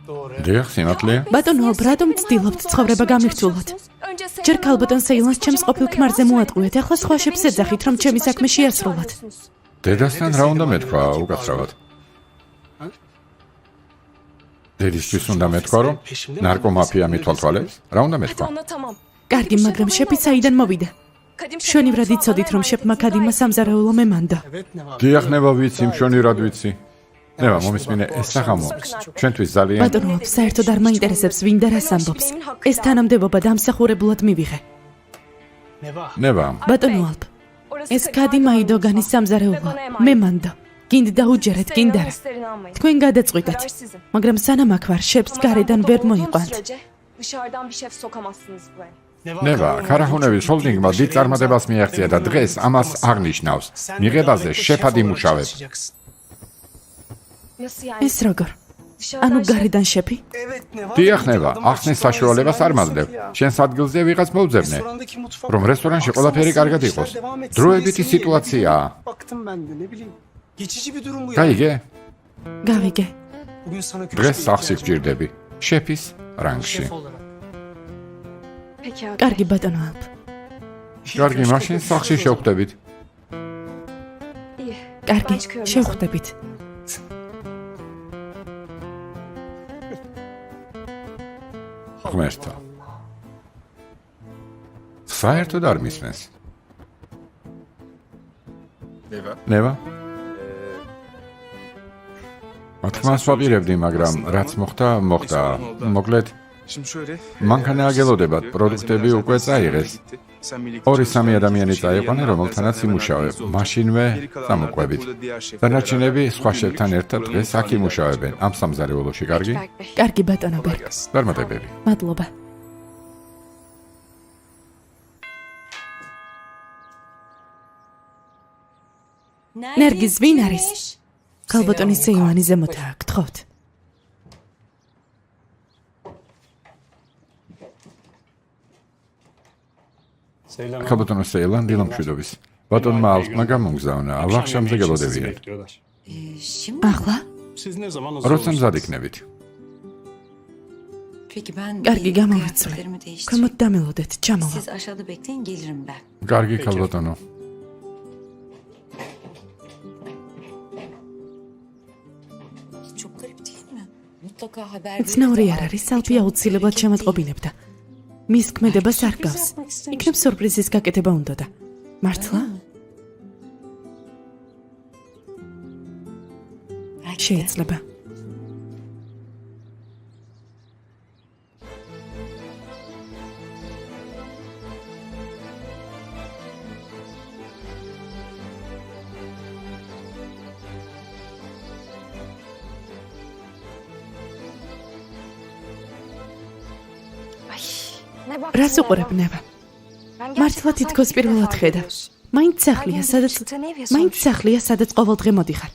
დიახ, სიმართლეა. ბატონო, რატომ ცდილობთ ცხოვრება გამირთულოთ? ჯერ ქალბატონ სეილანს ჩემს ყოფილ ქმარზე მოატყუეთ, ახლა სხვა შეფს ეძახით, რომ ჩემი საქმე შეასრულოთ. დედასთან რა უნდა მეთქვა უკაცრავად? დედისთვის უნდა მეთქვა, რომ ნარკომაფია მithვალთვალებს? რა უნდა მეთქვა? კარგი, მაგრამ შეფი საიდან მოვიდა? მშვენივრად იცოდით, რომ შეფმა ქადიმა სამზარეულო მემანდო. დიახ, ნება ვიცი, მშვენივრად ვიცი. ნება, მომისმინე, ეს საღამო ჩვენთვის ძალიან ბატონო, საერთოდ არ მაინტერესებს ვინ და რას ამბობს. ეს თანამდებობა დამსახურებულად მივიღე. ნება, ბატონო ალპ, ეს ქადიმა იდოგანის სამზარეულო მემანდო. გინდ დაუჯერეთ, გინდ არა. თქვენ გადაწყვიტეთ. მაგრამ სანამ აქ ვარ, შეფს გარედან ვერ მოიყვანთ. ნება, ქარახუნების ჰოლდინგმა დიდ წარმატებას მიაღწია და დღეს ამას აღნიშნავს. მიღებაზე შეფად იმუშავებ. ეს როგორ? ანუ გარედან შეფი? დიახ, ნება, ახსნის საშუალებას არ მაძლევ. შენს ადგილზე ვიღაც მოვძებნე, რომ რესტორანში ყველაფერი კარგად იყოს. დროებითი სიტუაციაა. გაიგე? გავიგე. დღეს სახლში ვჭირდები. შეფის რანგში. კარგი ბატონო ალპ. კარგი, მაშინ სახლში შევხვდებით. კარგი, შევხვდებით. ღმერთო. საერთოდ არ მისმენს. ნება? თქმას ვაპირებდი, მაგრამ რაც მოხდა, მოხდა. მოკლედ, მანქანა აგელოდებათ, პროდუქტები უკვე წაიღეს. 2-3 ადამიანი წაიყვანენ, რომელთანაც იმუშავებ. მაშინვე წამოყვებით. დანარჩენები სხვა შეფთან ერთად დღეს აქ იმუშავებენ. ამ სამზარეულოში, კარგი? კარგი ბატონო ბერგ. წარმატებები. მადლობა. ნერგიზ ვინ არის? ქალბატონი სეილანი ზემოთაა, გთხოვთ. ქალბატონო სეილან დილამშვიდობის. ბატონმა ალპმა გამოგზავნა, ავახშამზე გელოდებიან. ახლა? როცა მზად იქნებით. კარგი, გამოვიცვლე. ქვემოთ დამელოდეთ, ჩამოვა. Siz aşağıda bekleyin, gelirim ben. კარგი, ქალბატონო. Çok garip değil mi? Mutlaka haber ცნაური არ არის, ალპი აუცილებლად შემატყობინებდა. მის ქმედებას არ გავს. იქნებ სურპრიზის გაკეთება უნდოდა. მართლა? შეიძლება. რას უყურებ ნება? მართლა თითქოს პირველად ხედავ. მაინც სახლია, სადაც ყოველდღე მოდიხარ.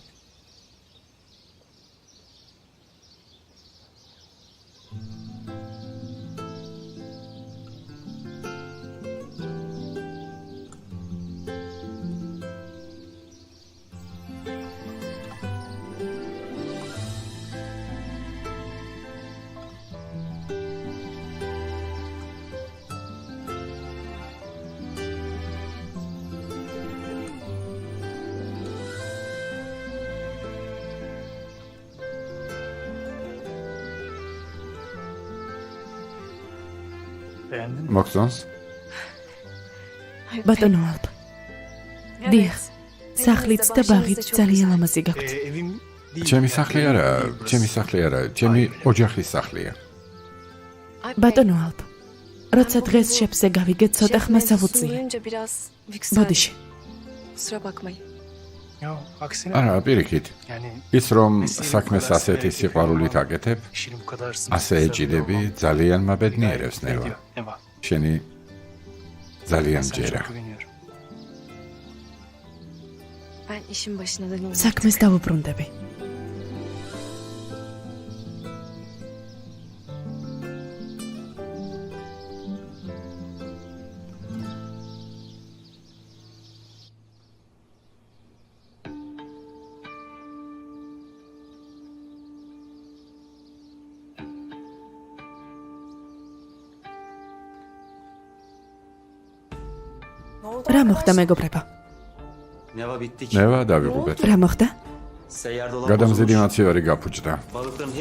მოგწონს? ბატონო ალპ. დიახ. სახლიც და ბაღიც ძალიან ლამაზი გაქვთ. ჩემი სახლი არა, ჩემი ოჯახის სახლია. ბატონო ალპ. როცა დღეს შეფზე გავიგე, ცოტა ხმას ავუწიე. ბოდიში. არა, პირიქით. ის რომ საქმეს ასეთი სიყვარულით აკეთებ, ასე ეჭიდები, ძალიან მაბედნიერებს ნება. შენი ძალიან ჯერა. საქმეს დავუბრუნდები. რა მოხდა მეგობრებო? ნევა დავიღუპეთ. რა მოხდა? გადამზიდი მაცივარი გაფუჭდა.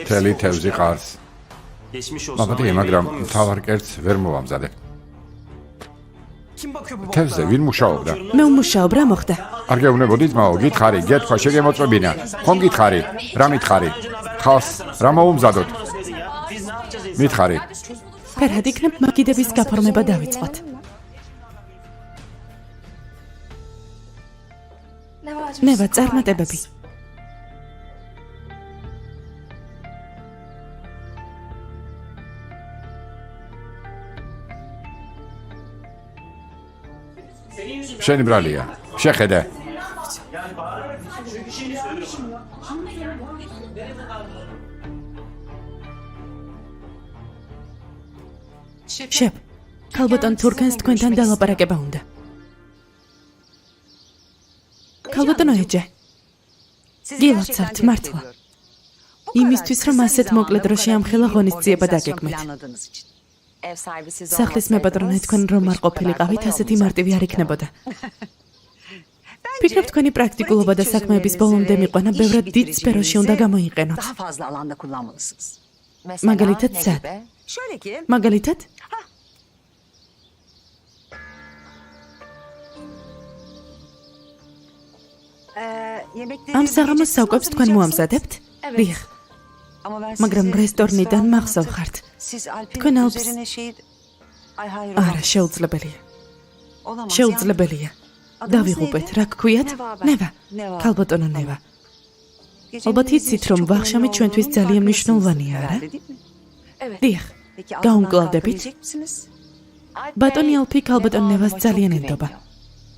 თელი თევზი ყარს. მაბადია, მაგრამ მთავარ კერძს ვერ მოვამზადე. თევზზე ვინ მუშაობდა? მე ვმუშაობ, რა მოხდა? არ გეუბნებოდი ძმაო, გითხარი, გეთქვა, შეგემოწმებინა. ხომ გითხარი? რა მითხარი? ხალხს რა მოუმზადოთ? მითხარი. ფერად იქნებ მაგიდების გაფორმება დავიწყოთ. ნევა, წარმატებები. შენი ბრალია. შეხედე. შეფ, ქალბატონ თურქენს თქვენთან დალაპარაკება უნდა. ქალბატონო ეჯე. გილოცავთ, მართლა. იმისთვის, რომ ასეთ მოკლე დროში ამხელა ღონისძიება დაგეგმეთ. სახლის მეპატრონე თქვენ რომ არ ყოფილიყავით, ასეთი მარტივი არ იქნებოდა. ფიქრობ თქვენი პრაქტიკულობა და საქმეების ბოლომდე მიყვანა ბევრად დიდ სფეროში უნდა გამოიყენოთ. მაგალითად სად? მაგალითად? ამ საღამოს საკვებს თქვენ მოამზადებთ? დიახ. მაგრამ რესტორნიდან მახსოვ ხართ. თქვენ ალპს არა, შეუძლებელია. შეუძლებელია. დავიღუპეთ, რა გქვიათ? ნევა. ქალბატონო ნევა. ალბათ იცით, რომ ვახშამი ჩვენთვის ძალიან მნიშვნელოვანია, არა? დიახ. გაუმკლავდებით? ბატონი ალფი ქალბატონ ნევას ძალიან ენდობა.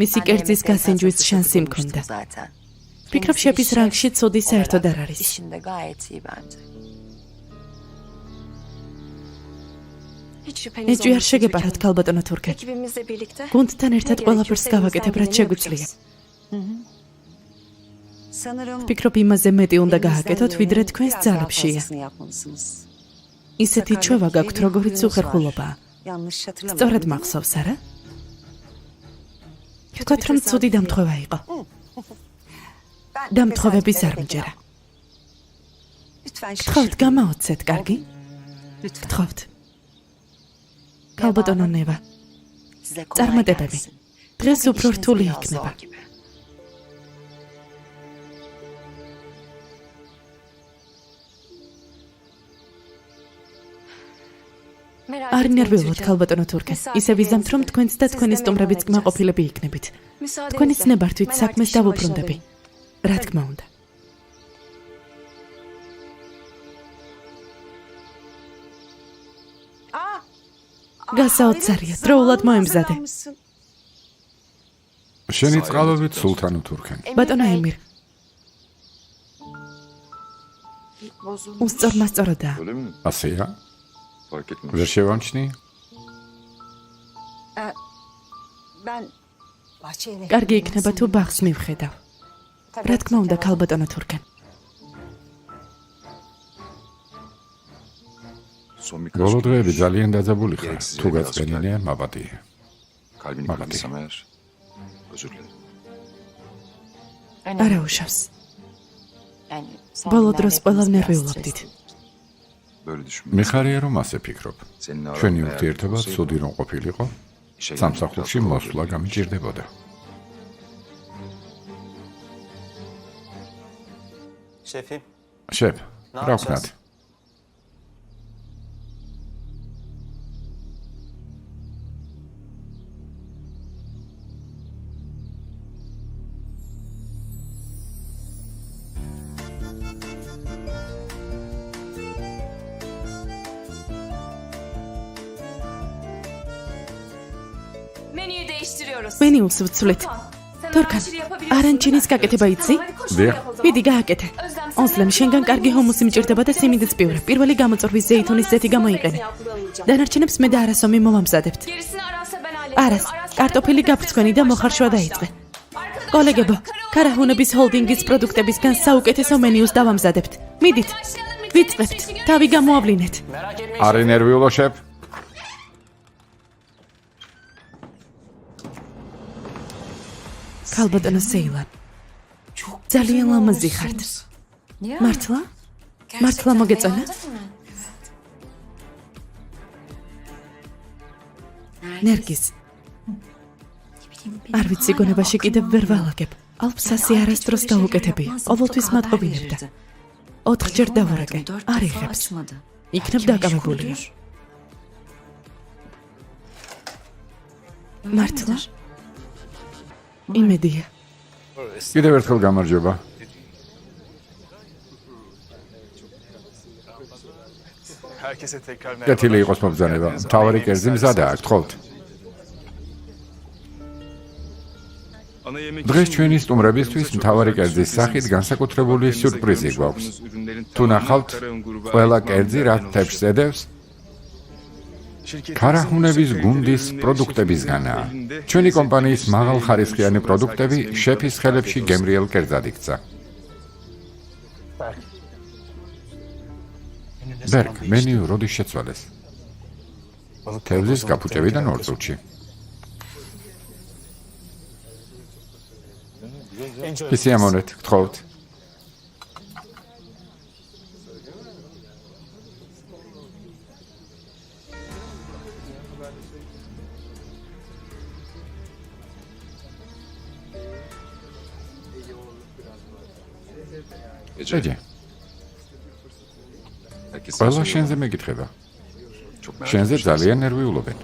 მისი კერძის გასინჯვის შანსი მქონდა. ფიქრობ შეფის რანგში ცუდი საერთოდ არ არის. ეჭვი არ შეგეპაროთ ქალბატონო თურქე. გუნდთან ერთად ყველაფერს გავაკეთებ, რაც შეგვიძლია. ფიქრობ იმაზე მეტი უნდა გააკეთოთ, ვიდრე თქვენს ძალებშია. ისეთი ჩვევა გაქვთ, როგორიც უხერხულობაა. სწორად მახსოვს, არა? ვთქვათ, რომ ცუდი დამთხოვა იყო. დამთხოვების არ მჯერა. გთხოვთ, გამაოცეთ, კარგი? გთხოვთ. ქალბატონო ნევა. წარმატებები. დღეს უფრო რთული იქნება. არ ნერვიულოთ ქალბატონო თურქე. ისე ვიზამთ, რომ თქვენც და თქვენი სტუმრებიც კმაყოფილები იქნებით. თქვენი ცნებართვით საქმეს დავუბრუნდები. რა თქმა უნდა. გასაოცარია, დროულად მოემზადე. შენი წყალობით სულთანო თურქენ. ბატონო ემირ. უსწორმასწოროდაა. ასეა? ვერ შევამჩნი? კარგი იქნება თუ ბაღს მივხედავ. რა თქმა უნდა, ქალბატონო თურქენ. ბოლო დღეები ძალიან დაძაბული ხარ. თუ გაწენინე, მაბადია. არა უშავს. ბოლო დროს ყველა ნერვიულობდით. მიხარია რომ ასე ფიქრობ. ჩვენი ურთიერთობა ცუდი რომ ყოფილიყო, სამსახურში მოსვლა გამიჭირდებოდა. შეფ, რა ვქნათ? მენიუს ვცვლით. თორქან, არანჩინის გაკეთება იცი? დიახ. მიდი გააკეთე. ონსლემ, შენგან კარგი ჰუმუსი მჭირდება და სიმინდეც პივრე. პირველი გამოწვრის ზეითუნის ზეთი გამოიყენე. დანარჩენებს მე და არასომი მოვამზადებთ. არას, კარტოფილი გაფრცქვენი და მოხარშვა დაიწყე. კოლეგებო, ქარაჰუნების ჰოლდინგის პროდუქტებისგან საუკეთესო მენიუს დავამზადებთ. მიდით. ვიწყებთ. თავი გამოავლინეთ. არ ენერვიულო შეფ? ქალბატონო სეილან. ძალიან ლამაზი ხართ. მართლა? მართლა მოგეწონა? ნერგიზ. არ ვიცი გონებაში კიდევ ვერ ვალაგებ. ალფსასი არასდროს დაუკეთებია. ყოველთვის მატყობინებდა. 4-ჯერ დავარაკე. არ იღებს. იქნებ დაკავებულია. მართლა? იმედია. კიდევ ერთხელ გამარჯობა. კეთილი იყოს მობრძანება. მთავარი კერძი მზადაა, გთხოვთ. დღეს ჩვენი სტუმრებისთვის მთავარი კერძის სახით განსაკუთრებული სიურპრიზი გვაქვს. თუ ნახავთ, ყველა კერძი რაც თეფშს ედევს, ქარაჰუნების გუნდის პროდუქტებისგანაა. ჩვენი კომპანიის მაღალხარისხიანი პროდუქტები შეფის ხელებში გემრიელ კერძად იქცა. ბერგ, მენიუ როდის შეცვალეს? თევზის გაფუჭებიდან 2 წუთში. ისიამონეთ, გთხოვთ. ეჯე. ყველა შენზე მეკითხება. შენზე ძალიან ნერვიულობენ.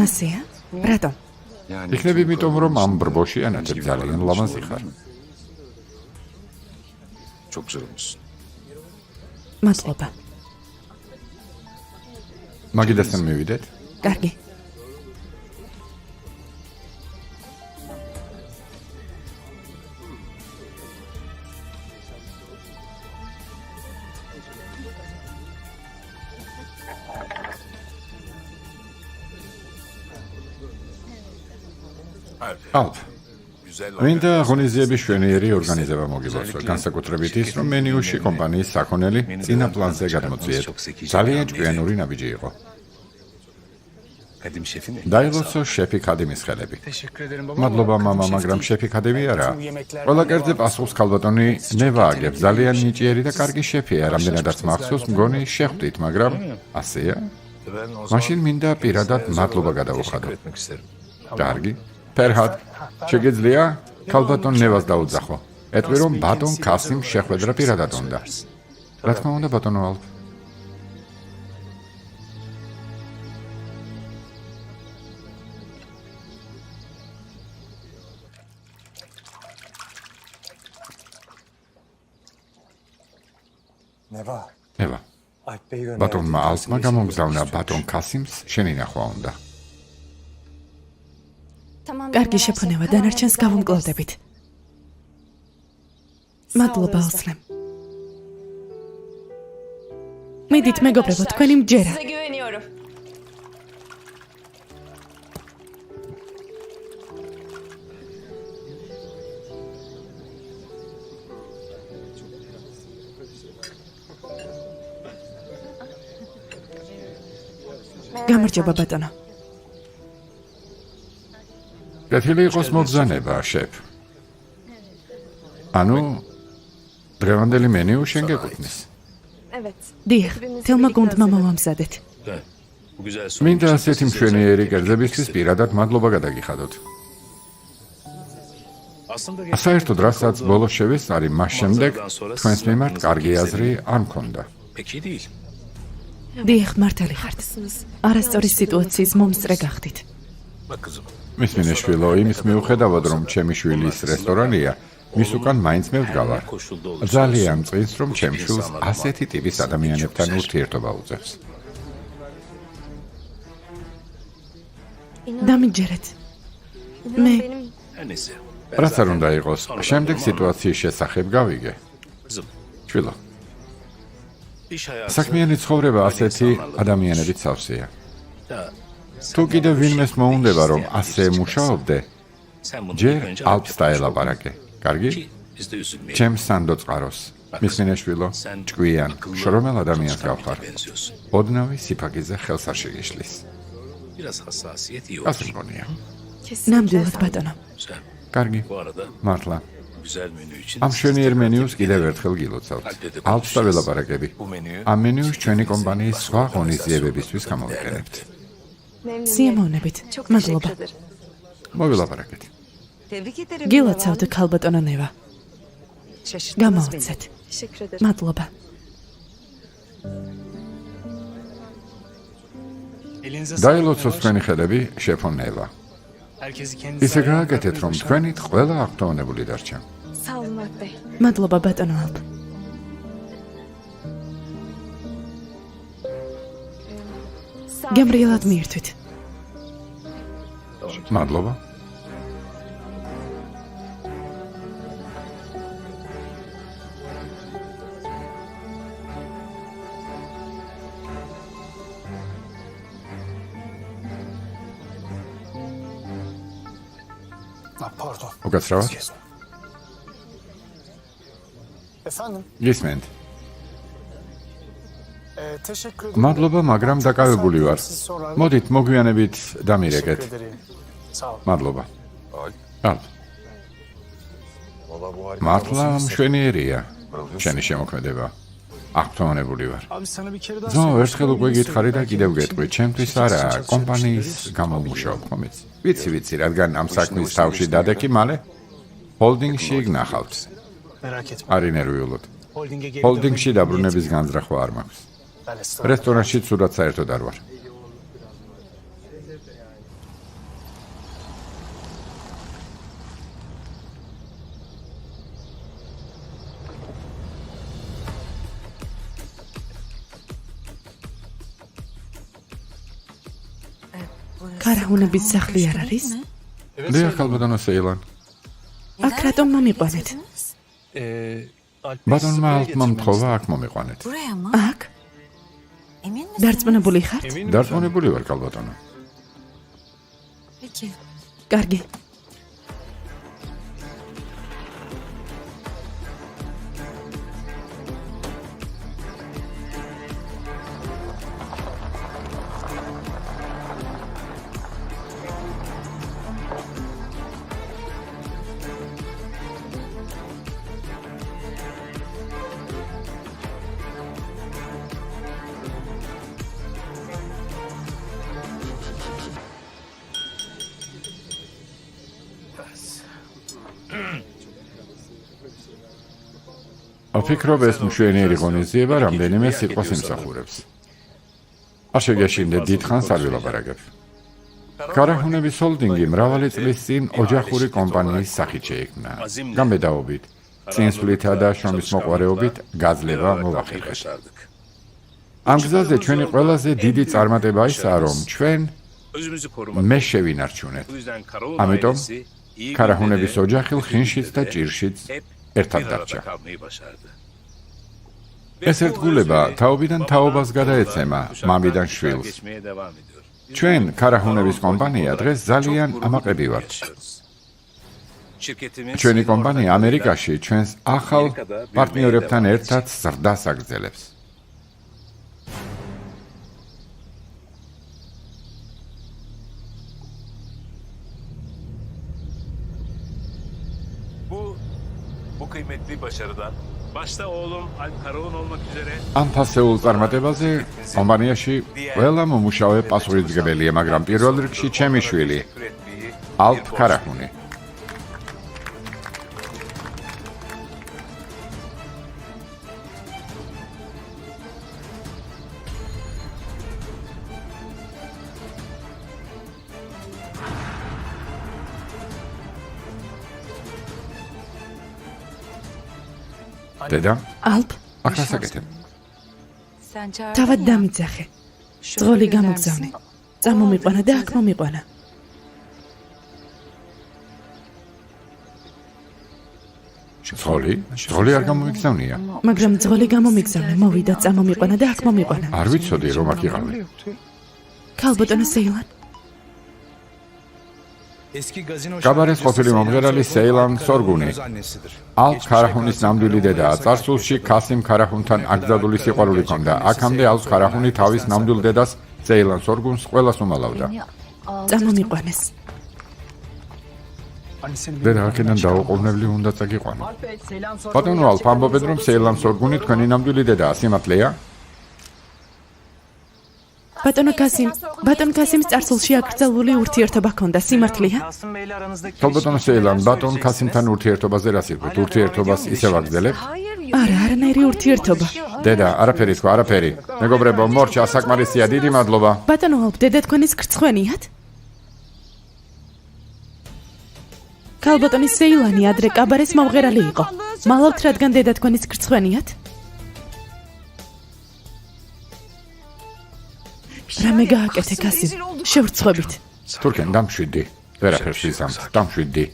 ასეა? რატომ? იქნებ იმიტომ, რომ ამ ბრბოში ანათებ ძალიან ლამაზი ხარ. მადლობა. მაგიდასთან მივიდეთ? კარგი. ალფ. მინდა ღონისძიების შვენიერი ორგანიზება მოგიბოცვა, განსაკუთრებით ის, რომ მენიუში კომპანიის საქონელი წინა პლანზე გადმოწიეთ. ძალიან ჭკვიანური ნაბიჯი იყო. დაილოცო შეფი ქადიმის ხელები. მადლობა მამა, მაგრამ შეფი ქადიმი არაა. ყველა კერძზე პასუხს ქალბატონი ნევა აგებს. ძალიან ნიჭიერი და კარგი შეფია, რამდენადაც მახსოვს, მგონი შეხვდით, მაგრამ ასეა? მაშინ მინდა პირადად მადლობა გადავუხადო. კარგი. ფერჰად, შეგეძლია ქალბატონ ნევას დაუძახო. ეტყვი რომ ბატონ კასიმ შეხვედრა პირადად უნდა. რა თქმა უნდა ბატონო ალფ. ნევა. ბატონმა ალფმა გამოგზავნა ბატონ კასიმს შენი ნახვა უნდა. კარგი შეფონება, დანარჩენს გავუმკლავდებით. მადლობა ოსლემ. მიდით მეგობრებო, თქვენი მჯერა. გამარჯობა ბატონო. კეთილი იყოს მობრძანება, შეფ. ანუ დღევანდელი მენიუ შენ გეკუთვნის. დიახ, თელმა გუნდმა მომამზადეთ. მინდა ასეთი მშვენიერი კერძებისთვის პირადად მადლობა გადაგიხადოთ. საერთოდ რასაც ბოლოს შევესწარი, მას შემდეგ თქვენს მიმართ კარგი აზრი არ მქონდა. დიახ, მართალი ხართ. არასწორი სიტუაციის მომსწრე გახდით. მის მინეშვილო, იმის მიუხედავად, რომ ჩემი შვილის რესტორანია, მის უკან მაინც მე ვდგავარ. ძალიან მწყის, რომ ჩემ შვილს ასეთი ტიპის ადამიანებთან ურთიერთობა უწევს. დამიჯერეთ. მე რაც არ უნდა იყოს, შემდეგ სიტუაციის შესახებ გავიგე. შვილო. საქმიანი ცხოვრება ასეთი ადამიანებით სავსეა. თუ კიდევ ვინმეს მოუნდება, რომ ასე მუშაობდე, ჯერ ალფს დაელაპარაკე. კარგი? ჩემს სანდო წყაროს. მის მინეშვილო, ჭკვიან, შრომელ ადამიანს გავხარ. ოდნავი სიფაგიზე ხელს არ შეგიშლის. ასე მგონია. ნამდვილად ბატონო. კარგი. მართლა. ამ შვენიერ მენიუს კიდევ ერთხელ გილოცავთ. ალფს და ველაპარაკები. ამ მენიუს ჩვენი კომპანიის სხვა ღონისძიებებისთვის გამოვიყენებთ. სიამოვნებით. მადლობა. მოვილაპარაკეთ. გილოცავთ ქალბატონო ნევა. გამოვცეთ. მადლობა. დაილოცოთ თქვენი ხელები, შეფო ნევა. ისე გააკეთეთ, რომ თქვენით ყველა აღფრთოვანებული დარჩა. მადლობა ბატონო ალფ. გემრიელად მიირთვით. მადლობა. უკაცრავად. გისმენთ. მადლობა, მაგრამ დაკავებული ვარ. მოდით მოგვიანებით დამირეკეთ. მადლობა. ალფ. მართლა მშვენიერია შენი შემოქმედება. აღფრთოვანებული ვარ. ზო, ერთხელ უკვე გითხარი და კიდევ გეტყვი, ჩემთვის არა, კომპანიის გამომუშავებ ხომიც. ვიცი, რადგან ამ საქმის თავში დადექი მალე ჰოლდინგში გნახავთ. არი ნერვიულად. ჰოლდინგში დაბრუნების განზრახვა არ მაქვს. რესტორანში ცუდად საერთოდ არ ვარ. ქარაჰუნების სახლი არ არის? დიახ, ქალბატონო სეილან. აქ რატომ მომიყვანეთ? ბატონმა ალფმა მთხოვა აქ მომიყვანეთ. აქ? დარწმუნებული ხართ? დარწმუნებული ვარ, ქალბატონო. კარგი. ვფიქრობ, ეს მშვენიერი ღონისძიება რამდენიმე სიტყვას იმსახურებს. არ შეგეშინდეთ, დიდხანს არ ვილაპარაკებ. ქარაჰუნების ჰოლდინგი მრავალი წლის წინ ოჯახური კომპანიის სახით შეიქმნა. გამბედაობით, წინსვლითა და შრომის მოყვარეობით გაძლება მოვახერხეთ. ამ გზაზე ჩვენი ყველაზე დიდი წარმატება ისაა, რომ ჩვენ მე შევინარჩუნეთ. ამიტომ ქარაჰუნების ოჯახი ხინშიც და ჭირშიც ერთად დარჩა. ეს ერთგულება თაობიდან თაობას გადაეცემა მამიდან შვილს. ჩვენ ქარაჰუნების კომპანია დღეს ძალიან ამაყები ვართ. ჩვენი კომპანია ამერიკაში ჩვენს ახალ პარტნიორებთან ერთად ზრდას აგრძელებს. Kıymetli başarıdan. Başta oğlum Alp Karaoğlan olmak üzere ამ ფასეულ წარმატებაზე კომპანიაში ყველა მომუშავე პასუხისმგებელია, მაგრამ პირველ რიგში ჩემი შვილი ალფ ქარაჰუნი. დედა, ალფ, აქ რასაკეთებ? თავად დამიძახე. ძღოლი გამოგზავნე. წამომიყვანა და აქ მომიყვანა. ძღოლი არ გამომიგზავნია. მაგრამ ძღოლი გამომიგზავნე, მოვიდა, წამომიყვანა და აქ მომიყვანა. არ ვიცოდი რომ აქ იყავი. ქალბატონო სეილან. კაბარეს ყოფილი მომღერალი სეილან სორგუნი. ალფ ქარაჰუნის ნამდვილი დედაა. წარსულში ქასიმ ქარაჰუნთან აკრძალული სიყვარული ჰქონდა. აქამდე ალფ ქარაჰუნი თავის ნამდვილ დედას სეილან სორგუნს ყველას უმალავდა. წამომიყვანეს. დედა აქედან დაუყოვნებლი უნდა წაგიყვანო. ბატონო ალფ, ამბობენ რომ სეილან სორგუნი თქვენი ნამდვილი დედაა, სიმართლეა? ბატონ კასიმს წარსულში აკრძალული ურთიერთობა ჰქონდა, სიმართლეა? ქალბატონო სეილან, ბატონ კასიმთან ურთიერთობაზე რას ირკვით? ურთიერთობას ისევ აგრძელებთ? არა, არანაირი ურთიერთობა. დედა, არაფერი თქვა, არაფერი. მეგობრებო, მორჩა საკმარისია, დიდი მადლობა. ბატონო ალფ, დედა თქვენის გრცხვენიათ? ქალბატონი სეილანი ადრე კაბარეს მომღერალი იყო. მალავთ, რადგან დედა თქვენის გრცხვენიათ? რამე გააკეთე კასიმ, შევრცხვებით. თურქენ, დამშვიდი. ვერაფერს ვიზამთ, დამშვიდი.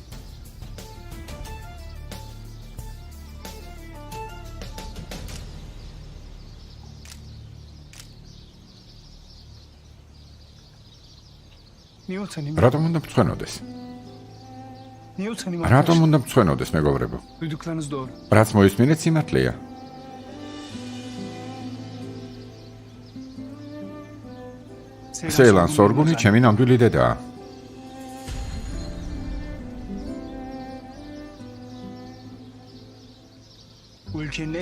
რატომ უნდა მწვენოდეს? რატომ უნდა მწვენოდეს, მეგობრებო? რაც მოისმინეთ, სიმართლეა. სეილან სორგუნი ჩემი ნამდვილი დედაა.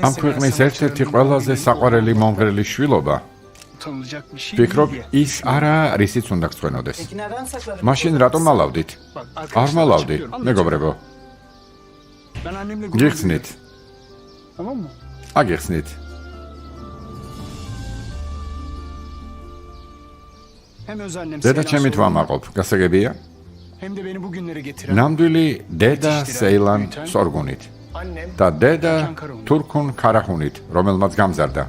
ამ ქვეყნის ერთ-ერთი ყველაზე საყვარელი მომღერლის შვილობა. ვფიქრობ, ის არა, რისიც უნდა გწვენოდეს. მაშინ რატომ მალავდით? არ მალავდი, მეგობრებო. გიხსნით. აგიხსნით. დედა ჩემით ვამაყობ, გასაგებია? ნამდვილი დედა სეილან სორგუნით და დედა თურქუნ ქარახუნით, რომელმაც გამზარდა.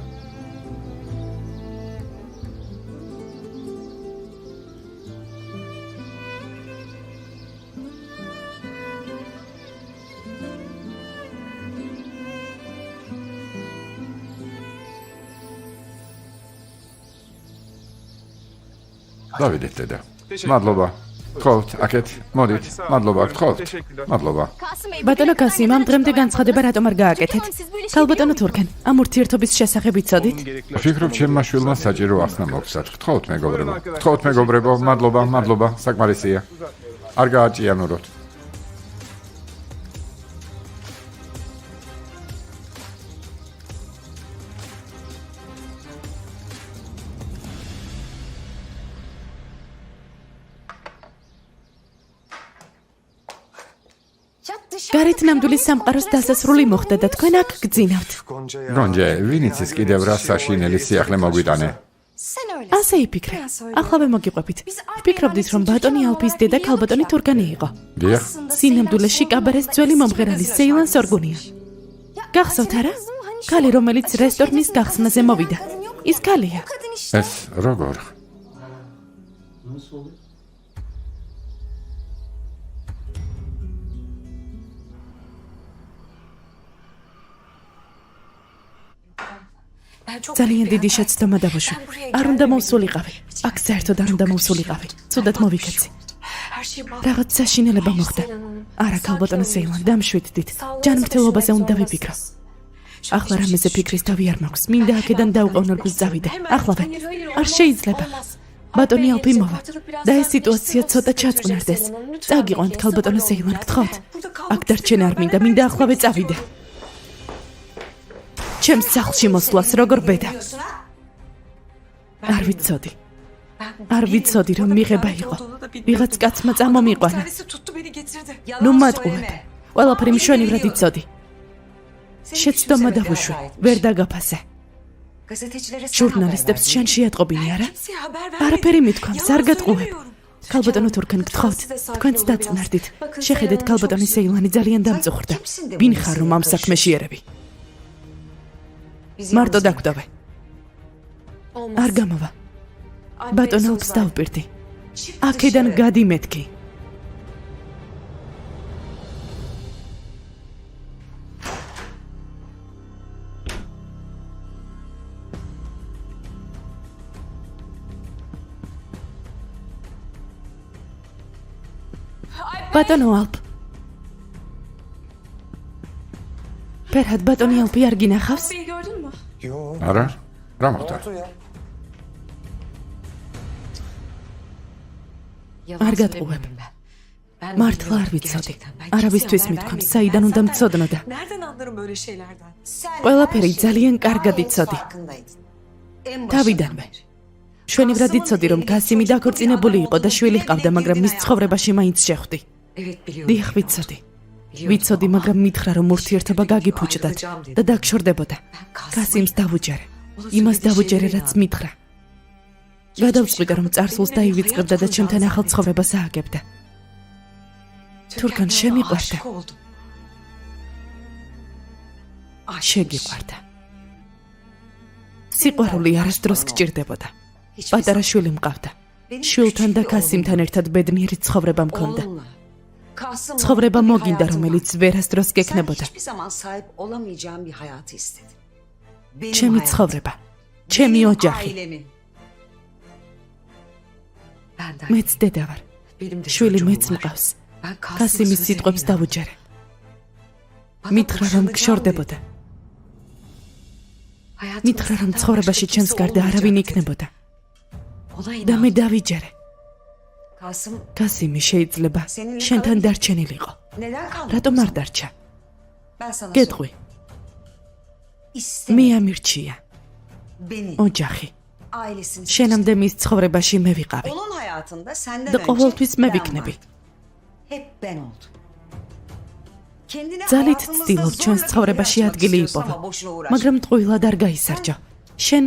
დავიდეთ დედა. მადლობა. გთხოვთ, აქეთ, მოდით. მადლობა, გთხოვთ. მადლობა. ბატონო კასიმ, ამ დღემდე განცხადება რატომ არ გააკეთეთ? ქალბატონო თურქენ, ამ ურთიერთობის შესახებ იცოდით? ვფიქრობ, ჩემმა შვილმა საჭირო ახსნა მოგცათ. გთხოვთ, მეგობრებო. გთხოვთ, მეგობრებო, მადლობა, მადლობა, საკმარისია. არ გააჭიანუროთ. გარეთ ნამდვილი სამყაროს დასასრული მოხდა და თქვენ აქ გძინავთ. გონჯე, ვინ იცის კიდევ რა საშინელი სიახლე მოგვიტანე? ასე იფიქრე. ახლავე მოგიყვებით. ვფიქრობდით, რომ ბატონი ალფის დედა ქალბატონი თურგანი იყო. დიახ. სინამდვილეში კაბარეს ძველი მომღერალი სეილან სორგუნია. გახსოვთ არა? ქალი, რომელიც რესტორნის გახსნაზე მოვიდა. ის ქალია. ეს როგორ? ძალიან დიდი შეცდომა დავუშვი. არ უნდა მოვსულიყავი. აქ საერთოდ არ უნდა მოვსულიყავი. ცუდად მოვიქეცი. რაღაც საშინელება მოხდა. არა, ქალბატონო სეილან, დამშვიდდით. ჯანმრთელობაზე უნდა ვიფიქრო. ახლა რამეზე ფიქრის თავი არ მაქვს. მინდა აქედან დაუყოვნებლივ წავიდე. ახლავე. არ შეიძლება. ბატონი ალფი მოვა და ეს სიტუაცია ცოტა ჩაწყნარდეს. წაგიყვანთ, ქალბატონო სეილან, გთხოვთ. აქ დარჩენა არ მინდა ახლავე წავიდე. ჩემს სახლში მოსვლას როგორ ბედა? არ ვიცოდი რომ მიღება იყო. ვიღაც კაცმა წამომიყვანა. ნუ მატყუებ. ყველაფერი მშვენივრად იცოდი. შეცდომა დავუშვი, ვერ დაგაფასე. ჟურნალისტებს შენ შეატყობინე, არა? არაფერი მithქვამს, არ გატყუებ. ქალბატონო თურქენ, გთხოვთ, თქვენც დაწნარდით. შეხედეთ, ქალბატონი სეილანი ძალიან დამწუხრდა. ვინ ხარ რომ ამ საქმეში ერები? მარტო დაგვდავე. არ გამოვა. ბატონ ალფს დავპირდი. აქედან გადი მეთქი. ბატონო ალფ. ფერჰად ბატონი ალფი არ გინახავს? არა? რა მოხდა? არ გატყუებ. მართლა არ ვიცოდი. არავისთვის მithქვამს, საიდან უნდა მცოდნოდა. Nereden anlarım böyle şeylerden? ყველაფერი ძალიან კარგად იცოდი. თავიდანვე. შვენივრად იცოდი, რომ გასიმი დაქორწინებული იყო და შვილი ჰყავდა, მაგრამ მის ცხოვრებაში მაინც შეხვდი. Evet biliyorum. დიახ, ვიცოდი. ვიცოდი, მაგრამ მითხრა, რომ ურთიერთობა გაგიფუჭდათ და დაგშორდებოდა. გასიმს დავუჯერე. იმას დავუჯერე, რაც მითხრა. გადავწყვიტე, რომ წარსულს დაივიწყებდა და ჩემთან ახალ ცხოვრებას ააგებდა. თურქან შემიყვარდა. Aşık oldum. შეგიყვარდა. სიყვარული არასდროს გჭირდებოდა. პატარა შვილი მყავდა. შვილთან და კასიმთან ერთად ბედნიერი ცხოვრება მქონდა. ცხოვრება მოგინდა, რომელიც ვერასდროს გექნებოდა. ჩემი ცხოვრება, ჩემი ოჯახი. მეც დედა ვარ. შვილი მეც მყავს. კასიმის სიტყვებს დავუჯერე. მითხრა, რომ გშორდებოდა. მითხრა, რომ ცხოვრებაში ჩემს გარდა არავინ იქნებოდა. და მე დავიჯერე. კასიმი შეიძლება შენთან დარჩენილიყო. რატომ არ დარჩა? გეტყვი. მე ამირჩია. ოჯახი. შენამდე მის ცხოვრებაში მე ვიყავი. და ყოველთვის მე ვიქნები. ძალით ცდილობ ჩვენს ცხოვრებაში ადგილი იპოვა, მაგრამ ტყუილად არ გაისარჯო. შენ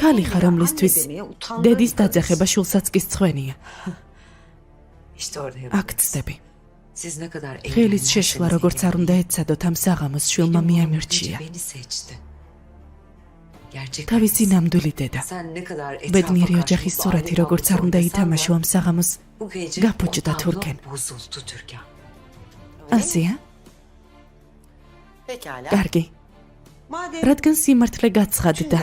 ქალი ხარ, რომლისთვის დედის დაძახება შულსაც კი სწვენია. აქ ცდები. ხელის შეშლა როგორც არ უნდა ეცადოთ ამ საღამოს შვილმა მე ამირჩია. თავისი ნამდვილი დედა. ბედნიერი ოჯახის სურათი როგორც არ უნდა ითამაშო ამ საღამოს გაფუჭდა თურქენ. ასია? კარგი. რადგან სიმართლე გაცხადდა,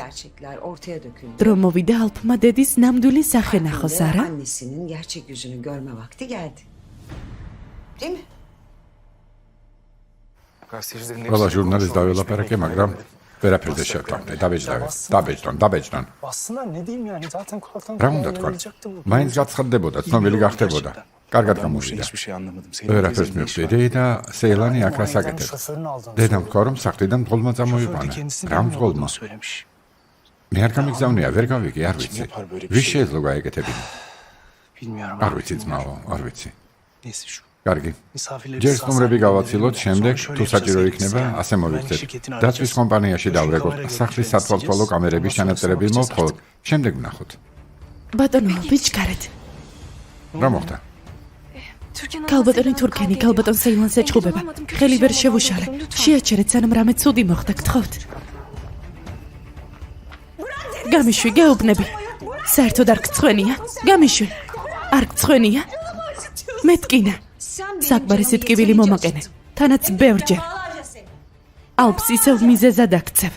დრო მოვიდა ალფმა დედის ნამდვილი სახე ნახოს, არა? ყველა ჟურნალისტს დაველაპარაკე, მაგრამ ვერაფერზე შევთანხმდე. დაბეჭდონ. რა უნდა თქვან? მაინც გაცხადდებოდა, ცნობილი გახდებოდა. კარგად გამოვიდა. ვერაფერს მივხვდი და სეილანი აქ რას აკეთებს? დედამ თქვა, რომ სახლიდან მძღოლმა წამოიყვანა. რა მძღოლმა? მე არ გამიგზავნია, ვერ გავიგე, არ ვიცი. ვის შეეძლო გაეკეთებინა? არ ვიცი, ძმაო, არ ვიცი. კარგი. ჯერ სტუმრები გავაცილოთ, შემდეგ თუ საჭირო იქნება, ასე მოვიქცეთ. დაცვის კომპანიაში დავრეკოთ, სახლის სათვალთვალო კამერების ჩანაწერები მოვთხოვოთ, შემდეგ ვნახოთ. ბატონო, ვიჩქარეთ. რა მოხდა? ქალბატონი თურქენი, ქალბატონ სეილანს ეჩხუბება. ხელი ვერ შევუშალე. შეაჩერეთ, სანამ რამე ცუდი მოხდა, გთხოვთ. გამიშვი, გეუბნები. საერთოდ არ გწვენია? გამიშვი. არ გწვენია? მეთკინა. საკმარისი ტკივილი მომაკენე. თანაც ბევრჯერ. ალფს ისევ მიზეზად აქცევ.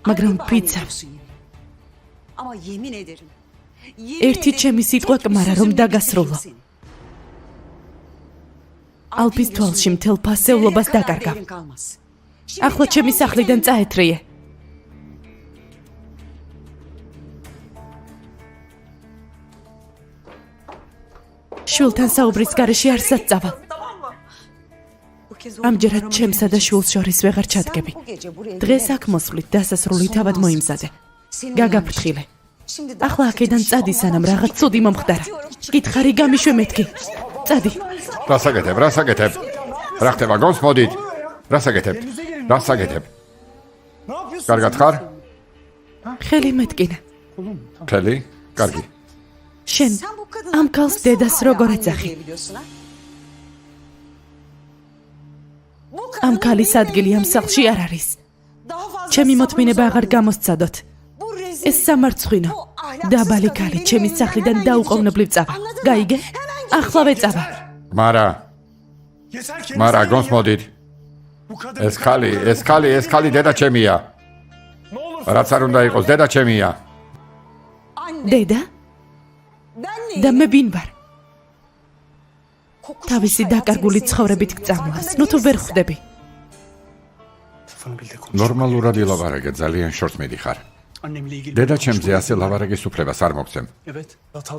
მაგრამ ფიცავ. ერთი ჩემი სიტყვა კმარა, რომ დაგასრულო. ალფის თვალში მთელ ფასეულობას დაკარგავ. ახლა ჩემი სახლიდან წაეთრიე. შვილთან საუბრის გარეშე არ საწავალ. ამჯერად ჩემსა და შვილს შორის ვეღარ ჩადგები. დღეს აქ მოსვლით დასასრული თავად მოიმზადე. გაგაფრთხილე. ახლა აქედან წადი, სანამ რაღაც ცუდი მომხდარა. გითხარი, გამიშვე მეთქი. წადი. რა საკეთებ? რა ხდება, გონს მოდით? რა საკეთებ? კარგად ხარ? ხელი მეთკინა. ხელი? კარგი. შენ ამ ქალს დედას როგორ ეძახი? ამ ქალის ადგილი ამ სახლში არ არის. ჩემი მოთმინება აღარ გამოსცადოთ. ეს სამარცხვინო. დაბალი ქალი ჩემი სახლიდან დაუყოვნებლივ წავა. გაიგე? ახლავე წავა. მარა, გონს მოდით. ეს ქალი დედა ჩემია. რაც არ უნდა იყოს, დედა ჩემია. დედა? და მე ვინ ვარ? თავისი დაკარგული ცხოვრებით გწამლავს, ნუ თუ ვერ ხვდები. ნორმალურად ილაპარაკე, ძალიან შორს მიდიხარ. დედა ჩემზე ასე ლავარაგის უფლებას არ მოგცემ.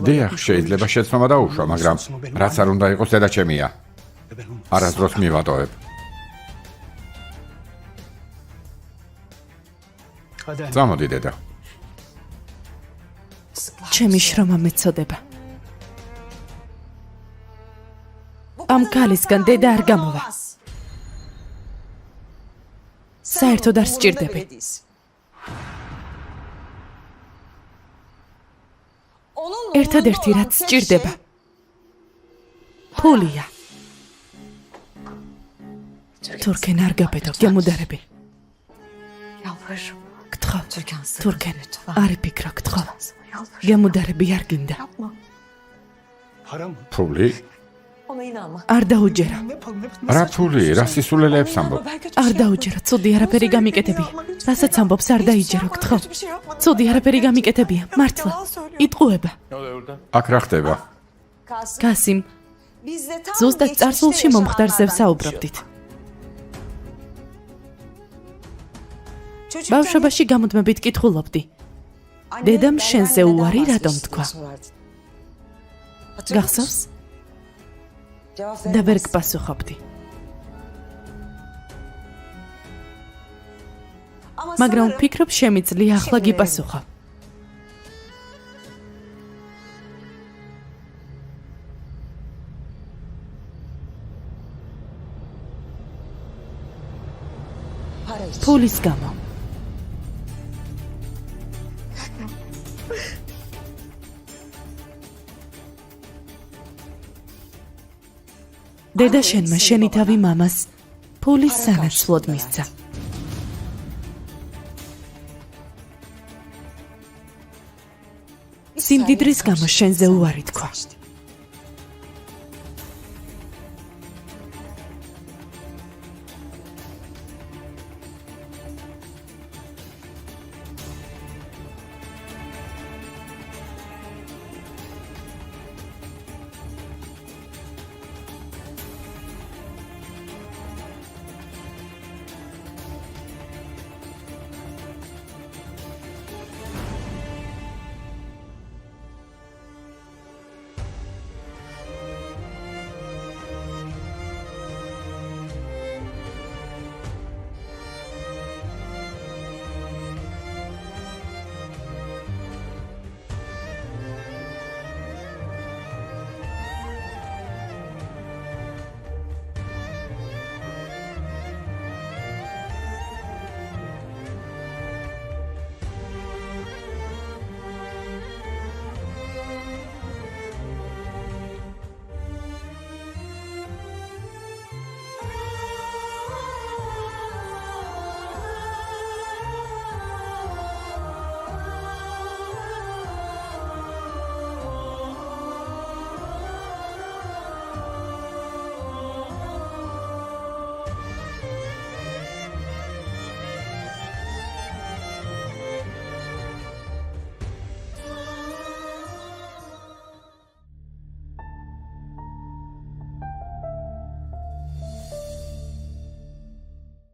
დიახ, შეიძლება შეცნობა დაუშვა, მაგრამ რაც არ უნდა იყოს დედა ჩემია. არასდროს მივატოვებ. წამოდი დედა. ჩემი შრომა მეწოდება. ამ ქალისგან დედა არ გამოვა. საერთოდ არ სჭირდები. ერთადერთი რაც სჭირდება ფულია. თურქენ არ გაბედო, გემუდარები. გთხოვ, თურქენ, არ იფიქრო, გთხოვ. გემუდარები არ გინდა. ფული? არ დაუჯერო. რა ფული? რა სისულელეებს ამბობ? არ დაუჯერო, ცუდი არაფერი გამიკეთებია. რასაც ამბობს არ დაიჯერო, გთხოვ. ცუდი არაფერი გამიკეთებია, მართლა. იტყუება. აქ რა ხდება? კასიმ, ზუსტად წარსულში მომხდარზე ვსაუბრობდით. ბავშვობაში გამუდმებით კითხულობდი. დედამ შენზე უარი რატომ თქვა? გახსოვს? და ვერ გპასუხობდი. მაგრამ ვფიქრობ შემიძლია ახლა გიპასუხო. ფულის გამო. დედა შენმა შენი თავი მამას ფულის სანაცვლოდ მისცა. სიმდიდრის გამო შენზე უარი თქვა.